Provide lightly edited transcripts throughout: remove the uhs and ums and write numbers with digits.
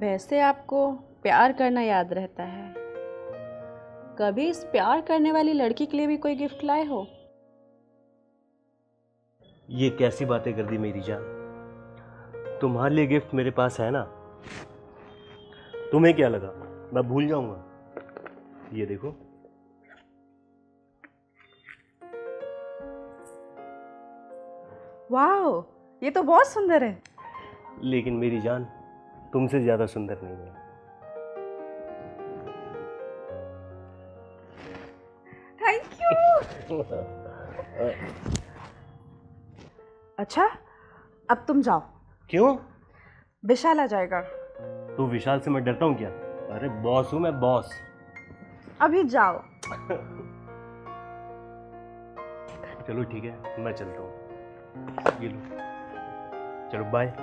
वैसे आपको प्यार करना याद रहता है, कभी इस प्यार करने वाली लड़की के लिए भी कोई गिफ्ट लाए हो? ये कैसी बातें कर दी मेरी जान। तुम्हारे लिए गिफ्ट मेरे पास है ना। तुम्हें क्या लगा मैं भूल जाऊंगा? ये देखो। वाह, ये तो बहुत सुंदर है। लेकिन मेरी जान तुमसे ज्यादा सुंदर नहीं है। Thank you. अच्छा, अब तुम जाओ। क्यों? विशाल आ जाएगा। तू विशाल से मैं डरता हूँ क्या? अरे बॉस हूँ मैं, बॉस। अभी जाओ। चलो ठीक है, मैं चलता हूँ। ये लो, चलो बाय।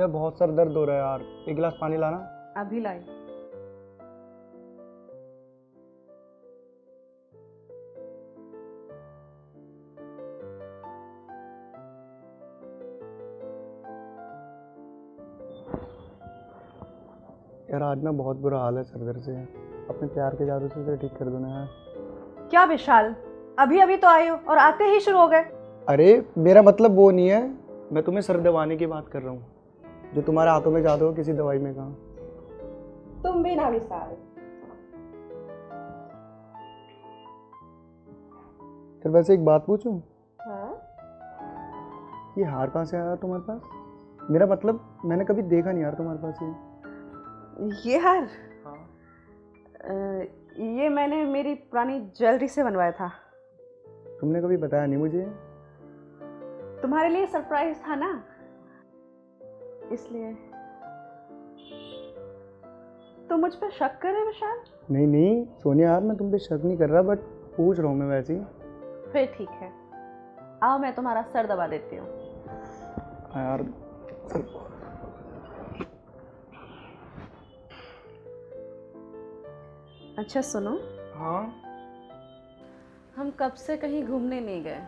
बहुत सर दर्द हो रहा है यार, एक गिलास पानी लाना। अभी लाई। यार आज ना बहुत बुरा हाल है सर दर्द से। अपने प्यार के जादू से ठीक कर दो ना यार। क्या विशाल, अभी अभी तो आए हो और आते ही शुरू हो गए। अरे मेरा मतलब वो नहीं है, मैं तुम्हें सर दबाने की बात कर रहा हूँ। जो तुम्हारे हाथों में जादू हो किसी दवाई में कहाँ। तुम भी ना विशाल। फिर वैसे एक बात पूछूं, हाँ? ये हार कहाँ से आया तुम्हारे पास? मेरा मतलब मैंने कभी देखा नहीं यार तुम्हारे पास ये। ये हार? हाँ। ये मैंने मेरी पुरानी ज्वेलरी से बनवाया था। तुमने कभी बताया नहीं मुझे। तुम्हारे लिए सरप्राइज था ना, इसलिए। तुम मुझ पर शक कर रहे विशाल? नहीं नहीं सोनिया यार, मैं तुम पे शक नहीं कर रहा, बट पूछ रहा हूँ मैं वैसे ही। फिर ठीक है, आओ मैं तुम्हारा सर दबा देती हूँ। यार अच्छा सुनो, हाँ। हम कब से कहीं घूमने नहीं गए,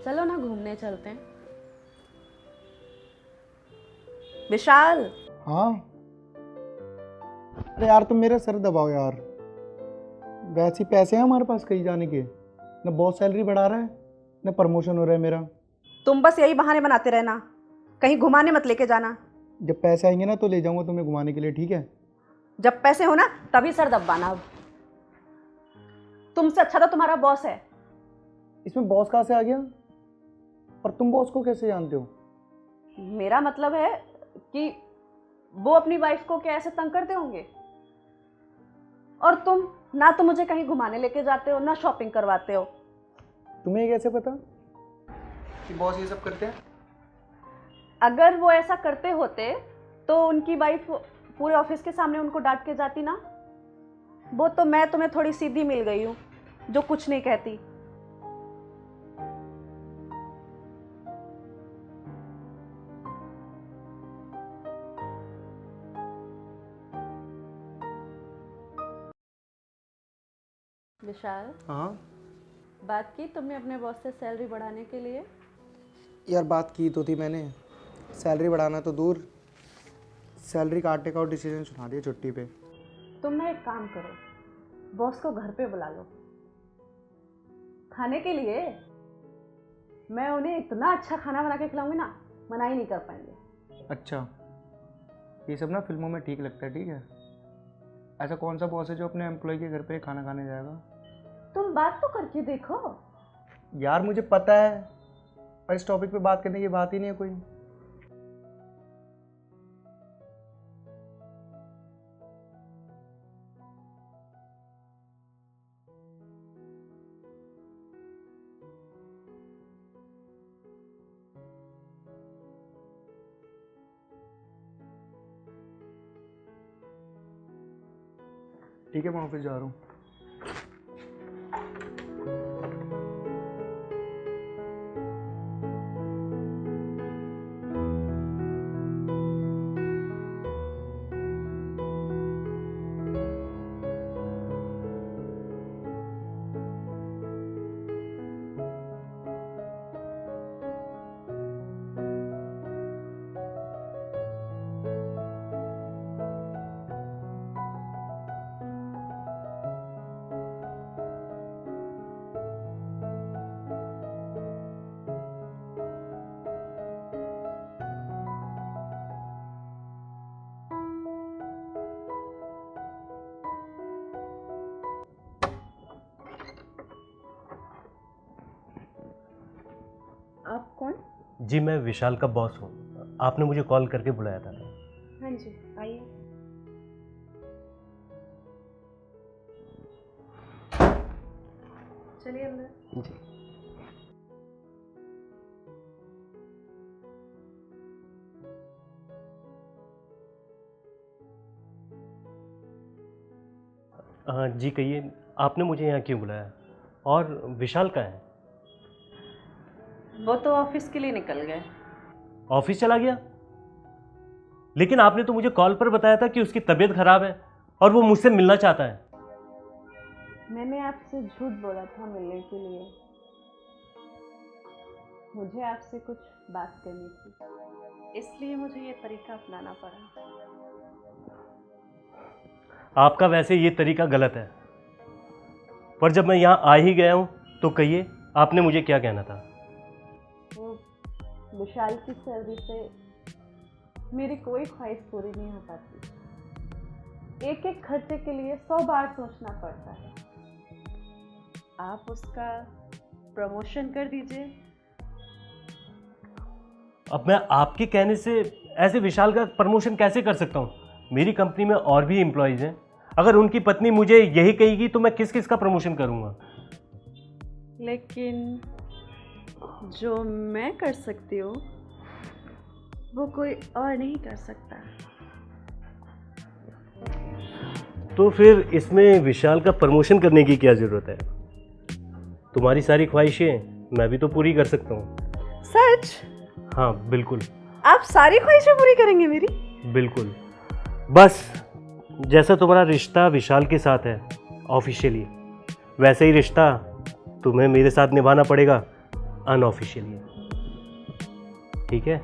चलो ना घूमने चलते हैं। विशाल। हाँ। अरे यार तुम मेरा सर दबाओ यार। वैसे ही पैसे हैं हमारे पास कहीं जाने के, ना बहुत सैलरी बढ़ा रहा है ना प्रमोशन हो रहा है मेरा। तुम बस यही बहाने बनाते रहना, कहीं घुमाने मत लेके जाना। जब पैसे आएंगे ना तो ले जाऊंगा तुम्हें घुमाने के लिए, ठीक है? जब पैसे हो ना तभी सर दबाना। अब तुमसे अच्छा तो तुम्हारा बॉस है। इसमें बॉस कहाँ से आ गया? और तुम बॉस को कैसे जानते हो? मेरा मतलब है कि वो अपनी वाइफ को क्या ऐसे तंग करते होंगे, और तुम ना तो मुझे कहीं घुमाने लेके जाते हो ना शॉपिंग करवाते हो। तुम्हें ये कैसे पता कि बॉस ये सब करते हैं? अगर वो ऐसा करते होते तो उनकी वाइफ पूरे ऑफिस के सामने उनको डांट के जाती ना। वो तो मैं तुम्हें थोड़ी सीधी मिल गई हूँ जो कुछ नहीं कहती। विशाल, हाँ बात की तुमने अपने बॉस से सैलरी बढ़ाने के लिए? यार बात की तो थी मैंने, सैलरी बढ़ाना तो दूर, सैलरी काटने का और डिसीजन सुना दिया छुट्टी पे। तुम ना एक काम करो, बॉस को घर पे बुला लो खाने के लिए। मैं उन्हें इतना अच्छा खाना बना के खिलाऊंगी ना, मना ही नहीं कर पाएंगे। अच्छा, ये सब ना फिल्मों में ठीक लगता है, ठीक है? ऐसा कौन सा बॉस है जो अपने एम्प्लॉय के घर पे खाना खाने जाएगा? तुम बात तो करके देखो। यार मुझे पता है, और इस टॉपिक पे बात करने की बात ही नहीं है कोई। ठीक है, मैं ऑफिस जा रहा हूँ। आप कौन? जी मैं विशाल का बॉस हूँ, आपने मुझे कॉल करके बुलाया था। हाँ जी, आइए। चलिए अंदर। जी हाँ जी, कहिए आपने मुझे यहाँ क्यों बुलाया, और विशाल का है? वो तो ऑफिस के लिए निकल गए। ऑफिस चला गया? लेकिन आपने तो मुझे कॉल पर बताया था कि उसकी तबीयत खराब है और वो मुझसे मिलना चाहता है। मैंने आपसे झूठ बोला था मिलने के लिए। मुझे आपसे कुछ बात करनी थी, इसलिए मुझे ये तरीका अपनाना पड़ा। आपका वैसे ये तरीका गलत है, पर जब मैं यहाँ आ ही गया हूँ तो कहिए आपने मुझे क्या कहना था? वो विशाल की सैलरी से मेरी कोई ख्वाहिश पूरी नहीं हो पाती। एक एक खर्चे के लिए 100 बार सोचना पड़ता है। आप उसका प्रमोशन कर दीजिए। अब मैं आपके कहने से ऐसे विशाल का प्रमोशन कैसे कर सकता हूँ? मेरी कंपनी में और भी एम्प्लॉयज़ हैं, अगर उनकी पत्नी मुझे यही कहेगी तो मैं किस किस का प्रमोशन करूँगा? लेकिन जो मैं कर सकती हूँ वो कोई और नहीं कर सकता। तो फिर इसमें विशाल का प्रमोशन करने की क्या ज़रूरत है? तुम्हारी सारी ख्वाहिशें मैं भी तो पूरी कर सकता हूँ। सच? हाँ बिल्कुल। आप सारी ख्वाहिशें पूरी करेंगे मेरी? बिल्कुल। बस जैसा तुम्हारा रिश्ता विशाल के साथ है ऑफिशियली, वैसे ही रिश्ता तुम्हें मेरे साथ निभाना पड़ेगा अनऑफिशियली, ठीक है?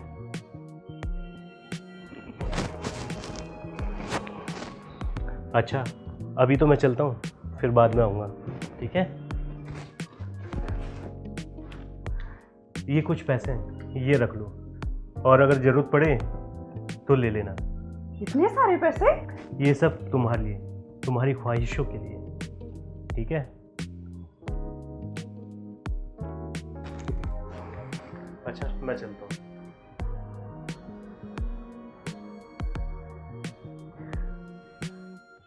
अच्छा अभी तो मैं चलता हूँ, फिर बाद में आऊँगा, ठीक है? ये कुछ पैसे हैं, ये रख लो, और अगर ज़रूरत पड़े तो ले लेना। इतने सारे पैसे? ये सब तुम्हारे लिए, तुम्हारी ख्वाहिशों के लिए, ठीक है? अच्छा मैं चलता हूँ।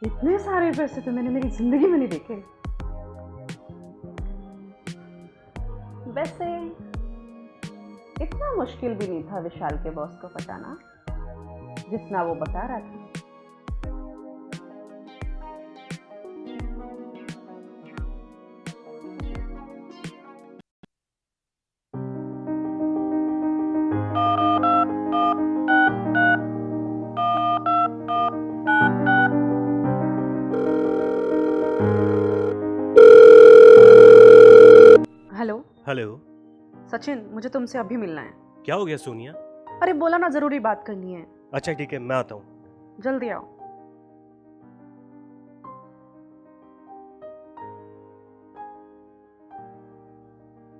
इतने सारे पैसे तो मैंने मेरी जिंदगी में नहीं देखे। वैसे इतना मुश्किल भी नहीं था विशाल के बॉस को पटाना, जितना वो बता रहा था। हेलो। हेलो। सचिन, मुझे तुमसे अभी मिलना है। क्या हो गया सोनिया? अरे बोला ना, जरूरी बात करनी है। अच्छा ठीक है, मैं आता हूँ। जल्दी आओ।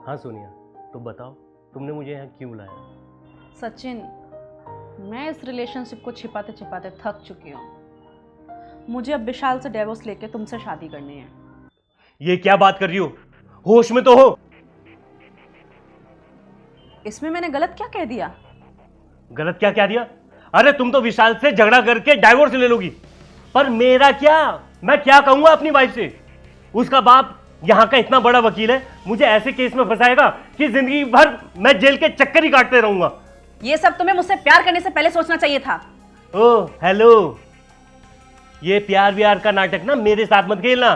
हाँ सोनिया, तुम बताओ, तुमने मुझे यहाँ क्यों बुलाया? सचिन, मैं इस रिलेशनशिप को छिपाते छिपाते थक चुकी हूँ। मुझे अब विशाल से डिवोर्स लेके तुमसे शादी करनी है। ये क्या बात कर रही हो? होश में तो हो? इसमें मैंने गलत क्या कह दिया? गलत क्या कह दिया? अरे तुम तो विशाल से झगड़ा करके डाइवोर्स ले लोगी, पर मेरा क्या? मैं क्या कहूंगा अपनी वाइफ से? उसका बाप यहाँ का इतना बड़ा वकील है, मुझे ऐसे केस में फंसाएगा कि जिंदगी भर मैं जेल के चक्कर ही काटते रहूंगा। ये सब तुम्हें मुझसे प्यार करने से पहले सोचना चाहिए था। ओह हेलो, ये प्यार व्यार का नाटक ना मेरे साथ मत खेलना।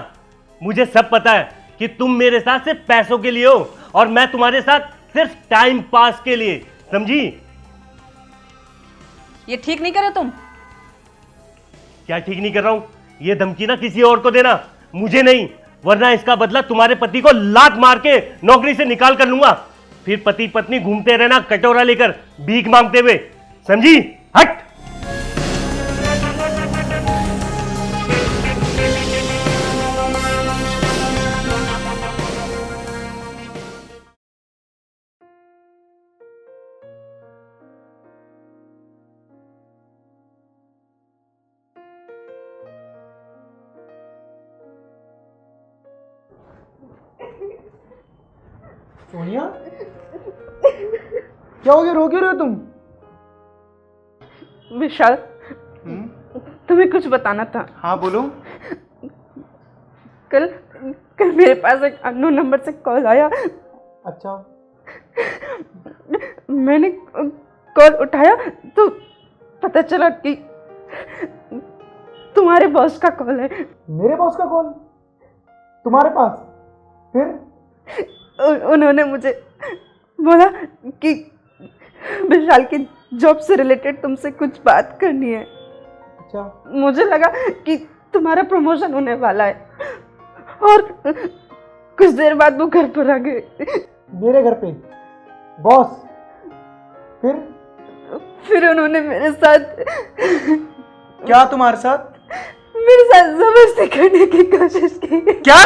मुझे सब पता है कि तुम मेरे साथ सिर्फ पैसों के लिए हो और मैं तुम्हारे साथ सिर्फ टाइम पास के लिए, समझी? ये ठीक नहीं करे तुम। क्या ठीक नहीं कर रहा हूं? ये धमकी ना किसी और को देना, मुझे नहीं, वरना इसका बदला तुम्हारे पति को लात मार के नौकरी से निकाल कर लूंगा। फिर पति पत्नी घूमते रहना कटोरा लेकर भीख मांगते हुए, समझी? हट। सोनिया, क्या हो गया? रो क्यों रहे हो तुम? विशाल, तुम्हें कुछ बताना था। हाँ बोलो। कल कल मेरे पास एक अननोन नंबर से कॉल आया। अच्छा। मैंने कॉल उठाया तो पता चला कि तुम्हारे बॉस का कॉल है। मेरे बॉस का कॉल तुम्हारे पास? फिर? उन्होंने मुझे बोला कि विशाल की जॉब से रिलेटेड तुमसे कुछ बात करनी है। अच्छा। मुझे लगा कि तुम्हारा प्रमोशन होने वाला है और कुछ देर बाद वो घर पर आ गए। मेरे घर पे? बॉस? फिर उन्होंने मेरे साथ क्या? तुम्हारे साथ? मेरे साथ जबरदस्ती करने की कोशिश की। क्या?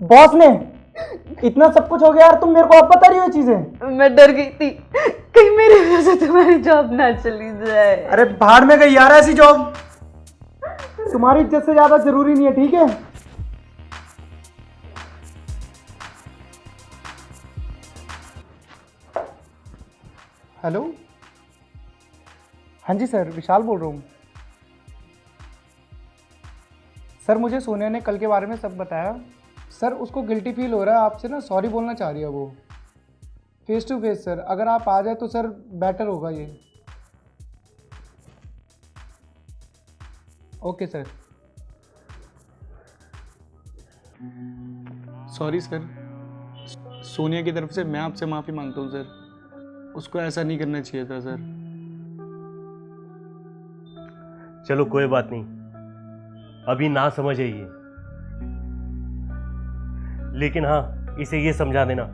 बॉस ने? इतना सब कुछ हो गया यार, तुम मेरे को अब बता रही हो चीजें? मैं डर गई थी कहीं मेरी वजह से तुम्हारी जॉब ना चली जाए। अरे भाड़ में गई यार ऐसी जॉब, तुम्हारी इज्जत से ज्यादा जरूरी नहीं है, ठीक है? हेलो, हाँ जी सर, विशाल बोल रहा हूँ। सर मुझे सोनिया ने कल के बारे में सब बताया। सर उसको गिल्टी फील हो रहा है, आपसे ना सॉरी बोलना चाह रही है वो, फेस टू फेस। सर अगर आप आ जाए तो सर बेटर होगा ये। Okay sir. Sorry sir, Sonia की तरफ से मैं आपसे माफ़ी मांगता हूँ सर, उसको ऐसा नहीं करना चाहिए था सर। चलो कोई बात नहीं, अभी ना समझ है ये, लेकिन हाँ इसे ये समझा देना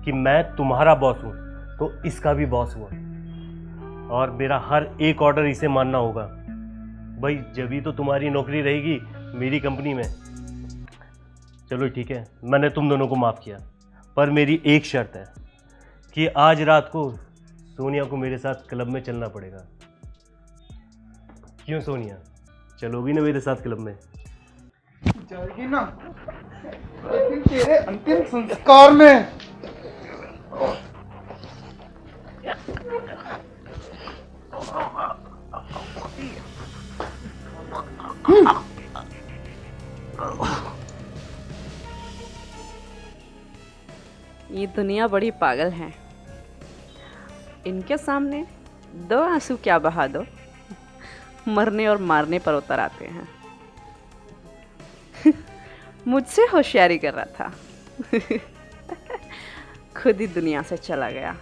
कि मैं तुम्हारा बॉस हूं तो इसका भी बॉस हुआ और मेरा हर एक ऑर्डर इसे मानना होगा भाई, जब तो तुम्हारी नौकरी रहेगी मेरी कंपनी में। चलो ठीक है, मैंने तुम दोनों को माफ़ किया, पर मेरी एक शर्त है कि आज रात को सोनिया को मेरे साथ क्लब में चलना पड़ेगा। क्यों सोनिया, चलोगी ना मेरे साथ क्लब में? जाएगी ना, लेकिन तेरे अंतिम संस्कार में। ये दुनिया बड़ी पागल है, इनके सामने दो आंसू क्या बहा दो, मरने और मारने पर उतर आते हैं। मुझसे होशियारी कर रहा था, खुद ही दुनिया से चला गया।